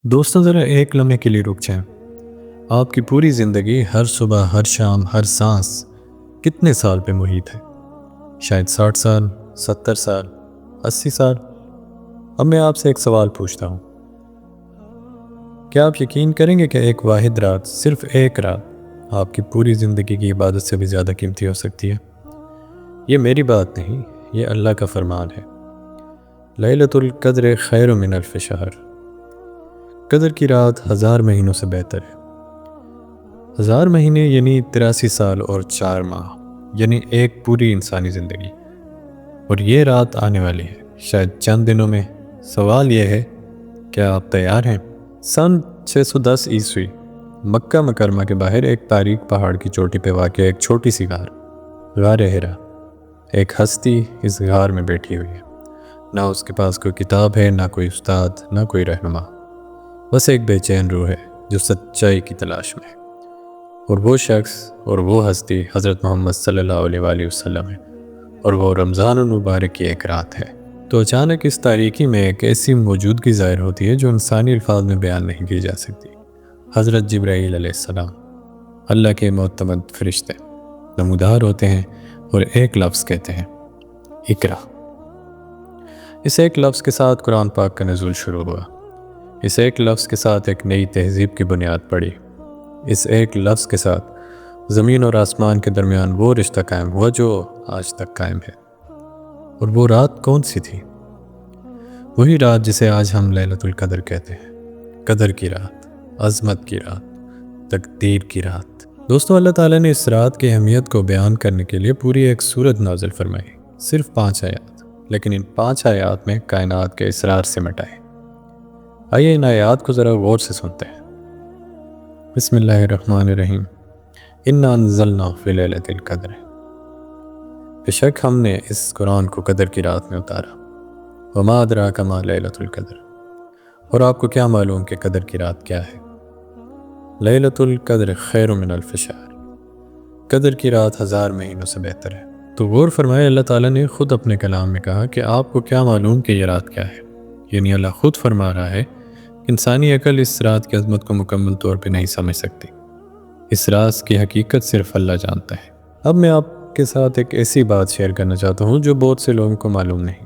دوستوں ذرا ایک لمحے کے لیے رک جائیں۔ آپ کی پوری زندگی ہر صبح ہر شام ہر سانس کتنے سال پہ محیط ہے؟ شاید 60 سال، 70 سال، 80 سال۔ اب میں آپ سے ایک سوال پوچھتا ہوں، کیا آپ یقین کریں گے کہ ایک واحد رات، صرف ایک رات، آپ کی پوری زندگی کی عبادت سے بھی زیادہ قیمتی ہو سکتی ہے؟ یہ میری بات نہیں، یہ اللہ کا فرمان ہے۔ لیلۃ القدر خیر من الف شہر۔ قدر کی رات 1000 مہینوں سے بہتر ہے۔ 1000 مہینے یعنی 83 سال اور 4 ماہ، یعنی ایک پوری انسانی زندگی۔ اور یہ رات آنے والی ہے، شاید چند دنوں میں۔ سوال یہ ہے، کیا آپ تیار ہیں؟ سن 610 عیسوی، مکہ مکرمہ کے باہر ایک تاریک پہاڑ کی چوٹی پہ واقع ایک چھوٹی سی غار ہرا۔ ایک ہستی اس غار میں بیٹھی ہوئی ہے۔ نہ اس کے پاس کوئی کتاب ہے، نہ کوئی استاد، نہ کوئی رہنما۔ بس ایک بے چین روح ہے جو سچائی کی تلاش میں ہے۔ اور وہ شخص اور وہ ہستی حضرت محمد صلی اللہ علیہ وآلہ وسلم ہے، اور وہ رمضان المبارک کی ایک رات ہے۔ تو اچانک اس تاریکی میں ایک ایسی موجودگی ظاہر ہوتی ہے جو انسانی الفاظ میں بیان نہیں کی جا سکتی۔ حضرت جبرائیل علیہ السلام، اللہ کے معتمد فرشتے، نمودار ہوتے ہیں اور ایک لفظ کہتے ہیں، اقرا۔ اس ایک لفظ کے ساتھ قرآن پاک کا نزول شروع ہوا۔ اس ایک لفظ کے ساتھ ایک نئی تہذیب کی بنیاد پڑی۔ اس ایک لفظ کے ساتھ زمین اور آسمان کے درمیان وہ رشتہ قائم ہوا جو آج تک قائم ہے۔ اور وہ رات کون سی تھی؟ وہی رات جسے آج ہم لیلۃ القدر کہتے ہیں۔ قدر کی رات، عظمت کی رات، تقدیر کی رات۔ دوستو، اللہ تعالیٰ نے اس رات کی اہمیت کو بیان کرنے کے لیے پوری ایک سورت نازل فرمائی، صرف 5 آیات، لیکن ان 5 آیات میں کائنات کے اسرار سمٹ آئے۔ آئیے ان آیات کو ذرا غور سے سنتے ہیں۔ بسم اللہ الرحمن الرحیم۔ انا انزلناہ فی لیلۃ القدر۔ بے شک ہم نے اس قرآن کو قدر کی رات میں اتارا۔ وما ادراک ما لیلۃ القدر۔ اور آپ کو کیا معلوم کہ قدر کی رات کیا ہے؟ لیلۃ القدر خیر من الف شہر۔ قدر کی رات 1000 مہینوں سے بہتر ہے۔ تو غور فرمائے، اللہ تعالیٰ نے خود اپنے کلام میں کہا کہ آپ کو کیا معلوم کہ یہ رات کیا ہے؟ یعنی اللہ خود فرما رہا ہے، انسانی عقل اس رات کی عظمت کو مکمل طور پہ نہیں سمجھ سکتی۔ اس راز کی حقیقت صرف اللہ جانتا ہے۔ اب میں آپ کے ساتھ ایک ایسی بات شیئر کرنا چاہتا ہوں جو بہت سے لوگوں کو معلوم نہیں۔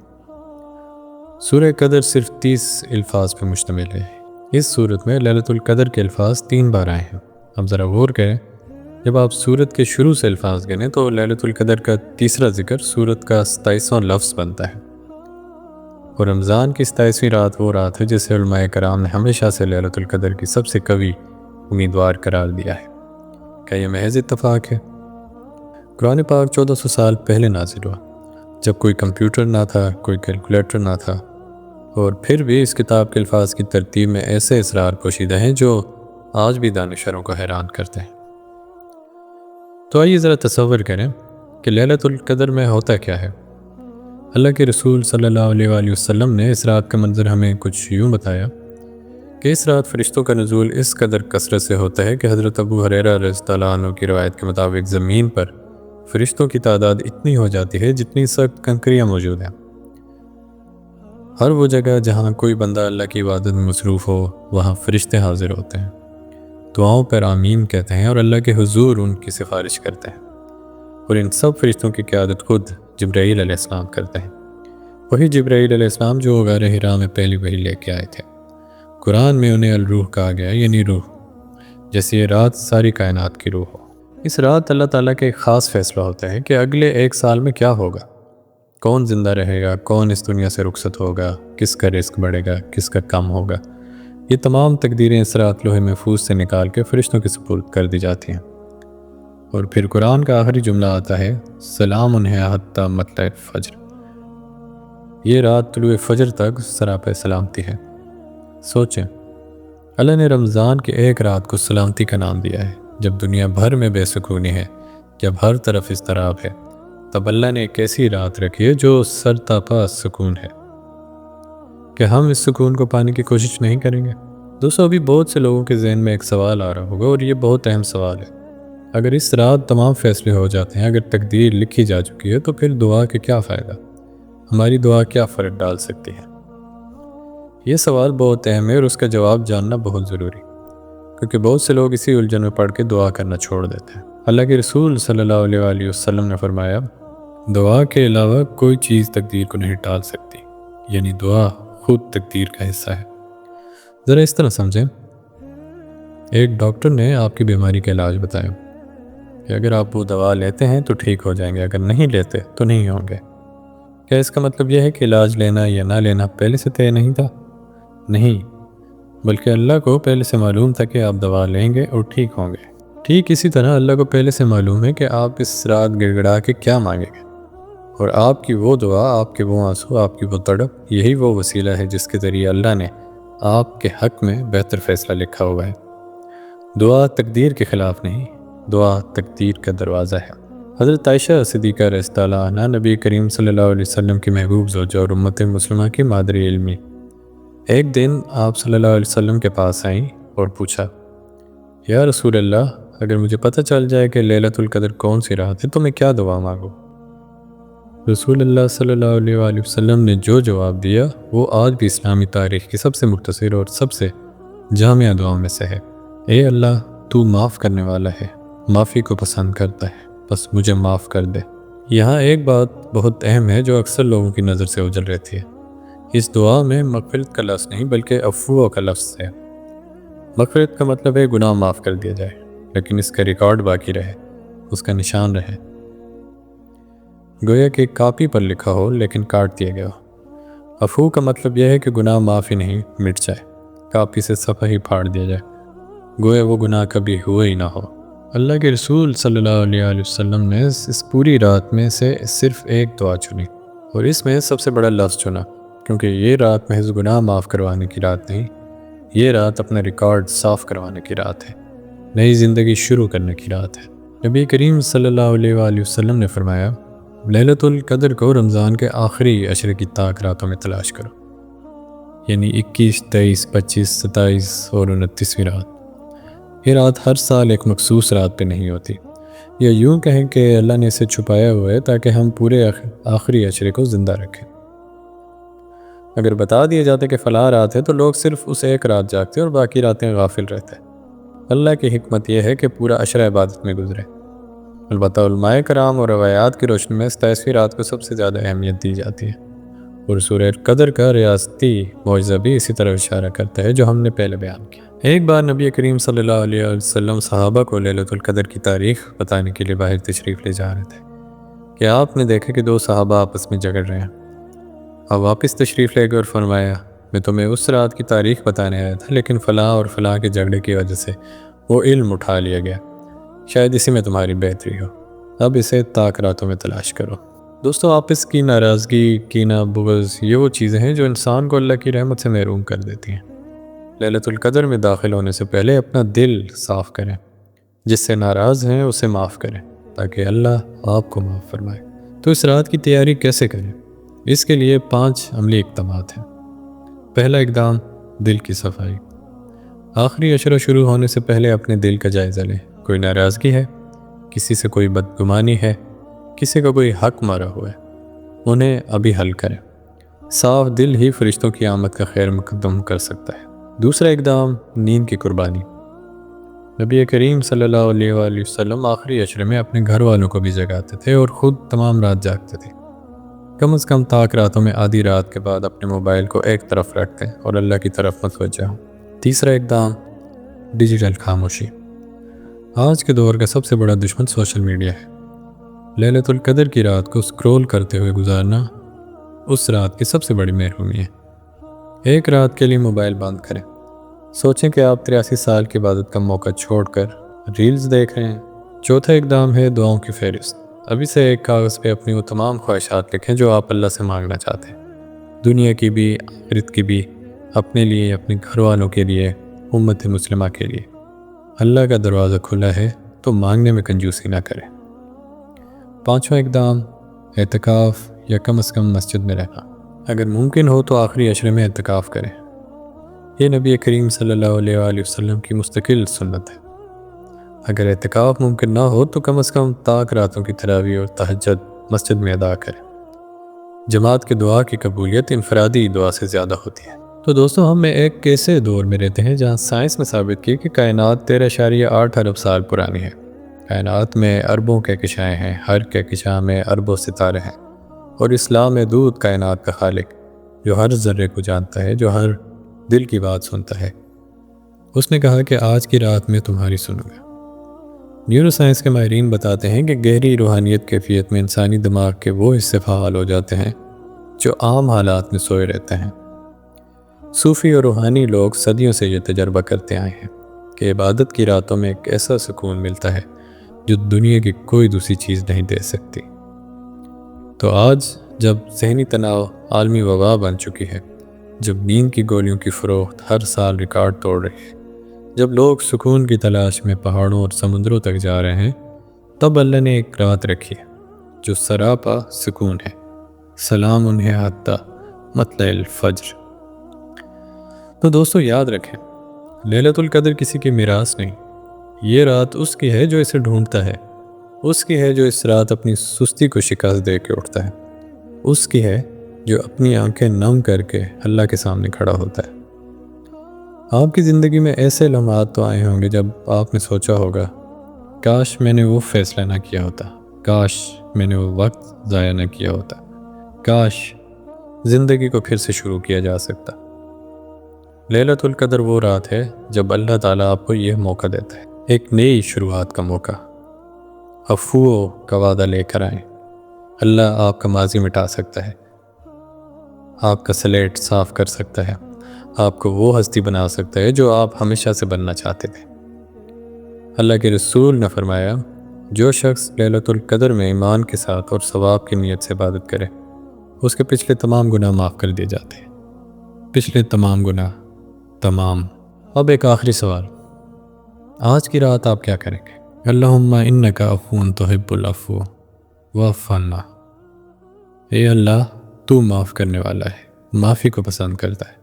سورہ قدر صرف 30 الفاظ پہ مشتمل ہے۔ اس صورت میں لیلۃ القدر کے الفاظ 3 بار آئے ہیں۔ اب ذرا غور کریں، جب آپ سورت کے شروع سے الفاظ گنیں تو لیلۃ القدر کا تیسرا ذکر سورت کا 27واں لفظ بنتا ہے۔ اور رمضان کی 27ویں رات وہ رات ہے جسے علماء کرام نے ہمیشہ سے لیلۃ القدر کی سب سے قوی امیدوار قرار دیا ہے۔ کیا یہ محض اتفاق ہے؟ قرآن پاک 1400 سال پہلے نازل ہوا، جب کوئی کمپیوٹر نہ تھا، کوئی کیلکولیٹر نہ تھا، اور پھر بھی اس کتاب کے الفاظ کی ترتیب میں ایسے اسرار پوشیدہ ہیں جو آج بھی دانشوروں کو حیران کرتے ہیں۔ تو آئیے ذرا تصور کریں کہ لیلۃ القدر میں ہوتا کیا ہے۔ اللہ کے رسول صلی اللہ علیہ وآلہ وسلم نے اس رات کا منظر ہمیں کچھ یوں بتایا کہ اس رات فرشتوں کا نزول اس قدر کثرت سے ہوتا ہے کہ حضرت ابو ہریرہ رضی اللہ عنہ کی روایت کے مطابق زمین پر فرشتوں کی تعداد اتنی ہو جاتی ہے جتنی سخت کنکریاں موجود ہیں۔ ہر وہ جگہ جہاں کوئی بندہ اللہ کی عبادت میں مصروف ہو، وہاں فرشتے حاضر ہوتے ہیں، دعاؤں پر آمین کہتے ہیں اور اللہ کے حضور ان کی سفارش کرتے ہیں۔ اور ان سب فرشتوں کی قیادت خود جبرائیل علیہ السلام کرتے ہیں۔ وہی جبرائیل علیہ السلام جو غار حرا میں پہلی وحی لے کے آئے تھے۔ قرآن میں انہیں الروح کہا گیا، یعنی روح، جیسے یہ رات ساری کائنات کی روح ہو۔ اس رات اللہ تعالیٰ کا ایک خاص فیصلہ ہوتا ہے کہ اگلے 1 سال میں کیا ہوگا، کون زندہ رہے گا، کون اس دنیا سے رخصت ہوگا، کس کا رزق بڑھے گا، کس کا کم ہوگا۔ یہ تمام تقدیریں اس رات لوح محفوظ سے نکال کے فرشتوں کے سپرد کر دی جاتی ہیں۔ اور پھر قرآن کا آخری جملہ آتا ہے، سلام حتی مطلع الفجر۔ یہ رات طلوع فجر تک سراپے سلامتی ہے۔ سوچیں، اللہ نے رمضان کی ایک رات کو سلامتی کا نام دیا ہے۔ جب دنیا بھر میں بے سکونی ہے، جب ہر طرف اضطراب ہے، تب اللہ نے ایک ایسی رات رکھی ہے جو سرتاپا سکون ہے۔ کہ ہم اس سکون کو پانے کی کوشش نہیں کریں گے؟ دوستو، ابھی بہت سے لوگوں کے ذہن میں ایک سوال آ رہا ہوگا، اور یہ بہت اہم سوال ہے۔ اگر اس رات تمام فیصلے ہو جاتے ہیں، اگر تقدیر لکھی جا چکی ہے، تو پھر دعا کے کیا فائدہ؟ ہماری دعا کیا فرق ڈال سکتی ہے؟ یہ سوال بہت اہم ہے اور اس کا جواب جاننا بہت ضروری، کیونکہ بہت سے لوگ اسی الجھن میں پڑھ کے دعا کرنا چھوڑ دیتے ہیں۔ اللہ کے رسول صلی اللہ علیہ وآلہ وسلم نے فرمایا، دعا کے علاوہ کوئی چیز تقدیر کو نہیں ٹال سکتی، یعنی دعا خود تقدیر کا حصہ ہے۔ ذرا اس طرح سمجھیں، ایک ڈاکٹر نے آپ کی بیماری کا علاج بتایا کہ اگر آپ وہ دوا لیتے ہیں تو ٹھیک ہو جائیں گے، اگر نہیں لیتے تو نہیں ہوں گے۔ کیا اس کا مطلب یہ ہے کہ علاج لینا یا نہ لینا پہلے سے طے نہیں تھا؟ نہیں، بلکہ اللہ کو پہلے سے معلوم تھا کہ آپ دوا لیں گے اور ٹھیک ہوں گے۔ ٹھیک اسی طرح اللہ کو پہلے سے معلوم ہے کہ آپ اس رات گڑ گڑا کے کیا مانگیں گے، اور آپ کی وہ دعا، آپ کے وہ آنسو، آپ کی وہ تڑپ، یہی وہ وسیلہ ہے جس کے ذریعے اللہ نے آپ کے حق میں بہتر فیصلہ لکھا ہوا ہے۔ دعا تقدیر کے خلاف نہیں، دعا تقدیر کا دروازہ ہے۔ حضرت عائشہ صدیقہ رضی اللہ عنہا نبی کریم صلی اللہ علیہ وسلم کی محبوب زوجہ اور امت مسلمہ کی مادری علمی، ایک دن آپ صلی اللہ علیہ وسلم کے پاس آئیں اور پوچھا، یا رسول اللہ، اگر مجھے پتہ چل جائے کہ لیلۃ القدر کون سی رات ہے تو میں کیا دعا مانگوں؟ رسول اللہ صلی اللہ علیہ وآلہ وسلم نے جو جواب دیا وہ آج بھی اسلامی تاریخ کی سب سے مختصر اور سب سے جامع دعاؤں میں سے ہے۔ اے اللہ، تو معاف کرنے والا ہے، معافی کو پسند کرتا ہے، بس مجھے معاف کر دے۔ یہاں ایک بات بہت اہم ہے جو اکثر لوگوں کی نظر سے اوجھل رہتی ہے۔ اس دعا میں مغفرت کا لفظ نہیں بلکہ عفو کا لفظ ہے۔ مغفرت کا مطلب ہے گناہ معاف کر دیا جائے، لیکن اس کا ریکارڈ باقی رہے، اس کا نشان رہے، گویا کہ کاپی پر لکھا ہو لیکن کاٹ دیا گیا ہو۔ عفو کا مطلب یہ ہے کہ گناہ معاف ہی نہیں، مٹ جائے، کاپی سے صفحہ ہی پھاڑ دیا جائے، گویا وہ گناہ کبھی ہوئے ہی نہ ہو۔ اللہ کے رسول صلی اللہ علیہ وآلہ وسلم نے اس پوری رات میں سے صرف ایک دعا چنی، اور اس میں سب سے بڑا لفظ چنا، کیونکہ یہ رات محض گناہ معاف کروانے کی رات نہیں، یہ رات اپنا ریکارڈ صاف کروانے کی رات ہے، نئی زندگی شروع کرنے کی رات ہے۔ نبی کریم صلی اللہ علیہ وآلہ وسلم نے فرمایا، لیلۃ القدر کو رمضان کے آخری عشرے کی طاق راتوں میں تلاش کرو، یعنی 21، 23، 25، 27 اور 29ویں رات۔ یہ رات ہر سال ایک مخصوص رات پہ نہیں ہوتی، یا یوں کہیں کہ اللہ نے اسے چھپایا ہوا ہے تاکہ ہم پورے آخری عشرے کو زندہ رکھیں۔ اگر بتا دیا جاتا کہ فلاں رات ہے تو لوگ صرف اس ایک رات جاگتے اور باقی راتیں غافل رہتے۔ اللہ کی حکمت یہ ہے کہ پورا عشرہ عبادت میں گزرے۔ البتہ علماء کرام اور روایات کی روشنی میں 27ویں رات کو سب سے زیادہ اہمیت دی جاتی ہے، اور سورہ قدر کا ریاستی معجزہ بھی اسی طرح اشارہ کرتا ہے جو ہم نے پہلے بیان کیا۔ ایک بار نبی کریم صلی اللہ علیہ وسلم صحابہ کو لیلۃ القدر کی تاریخ بتانے کے لیے باہر تشریف لے جا رہے تھے کہ آپ نے دیکھا کہ دو صحابہ آپس میں جھگڑ رہے ہیں۔ آپ واپس تشریف لے گئے اور فرمایا، میں تمہیں اس رات کی تاریخ بتانے آیا تھا، لیکن فلاں اور فلاں کے جھگڑے کی وجہ سے وہ علم اٹھا لیا گیا، شاید اسی میں تمہاری بہتری ہو، اب اسے طاق راتوں میں تلاش کرو۔ دوستو، آپس کی ناراضگی، کینہ، بغض، یہ وہ چیزیں ہیں جو انسان کو اللہ کی رحمت سے محروم کر دیتی ہیں۔ لیلۃ القدر میں داخل ہونے سے پہلے اپنا دل صاف کریں، جس سے ناراض ہیں اسے معاف کریں تاکہ اللہ آپ کو معاف فرمائے۔ تو اس رات کی تیاری کیسے کریں؟ اس کے لیے 5 عملی اقدامات ہیں۔ پہلا اقدام، دل کی صفائی۔ آخری عشرہ شروع ہونے سے پہلے اپنے دل کا جائزہ لیں۔ کوئی ناراضگی ہے، کسی سے کوئی بدگمانی ہے، کسی کا کوئی حق مارا ہوا ہے، انہیں ابھی حل کریں۔ صاف دل ہی فرشتوں کی آمد کا خیر مقدم کر سکتا ہے۔ دوسرا اقدام، نیند کی قربانی۔ نبی کریم صلی اللہ علیہ وآلہ وسلم آخری عشرے میں اپنے گھر والوں کو بھی جگاتے تھے اور خود تمام رات جاگتے تھے۔ کم از کم طاق راتوں میں آدھی رات کے بعد اپنے موبائل کو ایک طرف رکھ دیں اور اللہ کی طرف متوجہ ہوں۔ تیسرا اقدام، ڈیجیٹل خاموشی۔ آج کے دور کا سب سے بڑا دشمن سوشل میڈیا ہے۔ لیلۃ القدر کی رات کو سکرول کرتے ہوئے گزارنا اس رات کی سب سے بڑی محرومی ہے۔ ایک رات کے لیے موبائل بند کریں۔ سوچیں کہ آپ 83 سال کی عبادت کا موقع چھوڑ کر ریلز دیکھ رہے ہیں۔ چوتھا اقدام ہے دعاؤں کی فہرست۔ ابھی سے ایک کاغذ پہ اپنی وہ تمام خواہشات لکھیں جو آپ اللہ سے مانگنا چاہتے ہیں، دنیا کی بھی، آخرت کی بھی، اپنے لیے، اپنے گھر والوں کے لیے، امت مسلمہ کے لیے۔ اللہ کا دروازہ کھلا ہے تو مانگنے میں کنجوسی نہ کریں۔ پانچواں اقدام، اعتکاف یا کم از کم مسجد میں رہنا۔ اگر ممکن ہو تو آخری عشرے میں اعتکاف کریں۔ یہ نبی کریم صلی اللہ علیہ وآلہ وسلم کی مستقل سنت ہے۔ اگر اعتکاف ممکن نہ ہو تو کم از کم طاق راتوں کی تراویح اور تہجد مسجد میں ادا کریں۔ جماعت کی دعا کی قبولیت انفرادی دعا سے زیادہ ہوتی ہے۔ تو دوستوں ہم ایک ایسے دور میں رہتے ہیں جہاں سائنس نے ثابت کی کہ کائنات 13.8 ارب سال پرانی ہے۔ کائنات میں اربوں کہکشائیں ہیں، ہر کہکشاں میں اربوں ستارے ہیں، اور اسلام میں دودھ کائنات کا خالق جو ہر ذرے کو جانتا ہے، جو ہر دل کی بات سنتا ہے، اس نے کہا کہ آج کی رات میں تمہاری سنوں گا۔ نیورو سائنس کے ماہرین بتاتے ہیں کہ گہری روحانیت کیفیت میں انسانی دماغ کے وہ حصے فعال ہو جاتے ہیں جو عام حالات میں سوئے رہتے ہیں۔ صوفی اور روحانی لوگ صدیوں سے یہ تجربہ کرتے آئے ہیں کہ عبادت کی راتوں میں ایک ایسا سکون ملتا ہے جو دنیا کی کوئی دوسری چیز نہیں دے سکتی۔ تو آج جب ذہنی تناؤ عالمی وبا بن چکی ہے، جب نیند کی گولیوں کی فروخت ہر سال ریکارڈ توڑ رہی ہے، جب لوگ سکون کی تلاش میں پہاڑوں اور سمندروں تک جا رہے ہیں، تب اللہ نے ایک رات رکھی ہے جو سراپا سکون ہے۔ سلام انہیں حتی مطلع الفجر۔ تو دوستو یاد رکھیں، لیلۃ القدر کسی کی میراث نہیں، یہ رات اس کی ہے جو اسے ڈھونڈتا ہے، اس کی ہے جو اس رات اپنی سستی کو شکست دے کے اٹھتا ہے، اس کی ہے جو اپنی آنکھیں نم کر کے اللہ کے سامنے کھڑا ہوتا ہے۔ آپ کی زندگی میں ایسے لمحات تو آئے ہوں گے جب آپ نے سوچا ہوگا کاش میں نے وہ فیصلہ نہ کیا ہوتا، کاش میں نے وہ وقت ضائع نہ کیا ہوتا، کاش زندگی کو پھر سے شروع کیا جا سکتا۔ لیلۃ القدر وہ رات ہے جب اللہ تعالیٰ آپ کو یہ موقع دیتا ہے، ایک نئی شروعات کا موقع۔ عفو کا وعدہ لے کر آئیں۔ اللہ آپ کا ماضی مٹا سکتا ہے، آپ کا سلیٹ صاف کر سکتا ہے، آپ کو وہ ہستی بنا سکتا ہے جو آپ ہمیشہ سے بننا چاہتے تھے۔ اللہ کے رسول نے فرمایا، جو شخص لیلۃ القدر میں ایمان کے ساتھ اور ثواب کی نیت سے عبادت کرے، اس کے پچھلے تمام گناہ معاف کر دیے جاتے ہیں، پچھلے تمام گناہ، تمام۔ اب ایک آخری سوال، آج کی رات آپ کیا کریں گے؟ اللہم انکا عفو تحب العفو واعف عنا۔ اے اللہ، تو معاف کرنے والا ہے، معافی کو پسند کرتا ہے،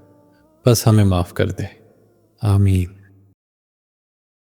بس ہمیں معاف کر دے۔ آمین۔